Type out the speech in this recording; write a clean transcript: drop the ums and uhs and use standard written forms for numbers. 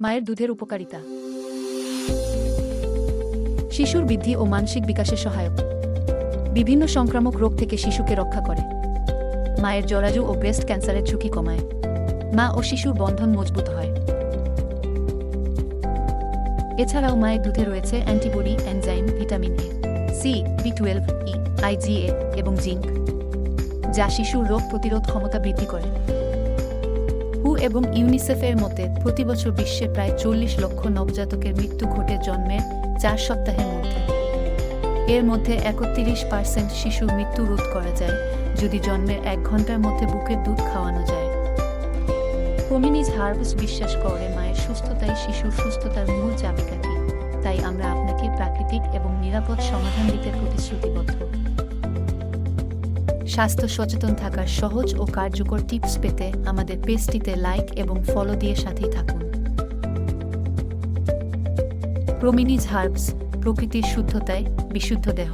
মায়ের দুধের উপকারিতা। শিশুর বৃদ্ধি ও মানসিক বিকাশে সহায়ক। বিভিন্ন সংক্রামক রোগ থেকে শিশুকে রক্ষা করে। মায়ের জরাজু ও ব্রেস্ট ক্যান্সারের ঝুঁকি কমায়। মা ও শিশুর বন্ধন মজবুত হয়। এছাড়াও মায়ের দুধে রয়েছে antibody, enzyme, vitamin A, C, বি12, ই, আইজিএ এবং জিঙ্ক, যা শিশুর রোগ প্রতিরোধ ক্ষমতা বৃদ্ধি করে। হু এবং ইউনিসেফের মতে প্রতিবছর বিশ্বে প্রায় 40 লক্ষ নবজাতকের মৃত্যু ঘটে জন্মের 4 সপ্তাহের মধ্যে। এর মধ্যে 31% শিশুর মৃত্যু রোধ করা যায় যদি জন্মের 1 ঘন্টার মধ্যে বুকের দুধ খাওয়ানো যায়। প্রমিনিজ হার্বস বিশ্বাস করে মায়ের সুস্থতাই শিশুর সুস্থতার মূল চাবিকাঠি। তাই আমরা আপনাকে প্রাকৃতিক এবং নিরাপদ সমাধান দিতে প্রতিশ্রুতিবদ্ধ। স্বাস্থ্য সচেতন থাকার সহজ ও কার্যকর টিপস পেতে আমাদের পেজটিতে লাইক এবং ফলো দিয়ে সাথেই থাকুন। প্রমিনিজ হার্বস, প্রকৃতির শুদ্ধতায় বিশুদ্ধ দেহ।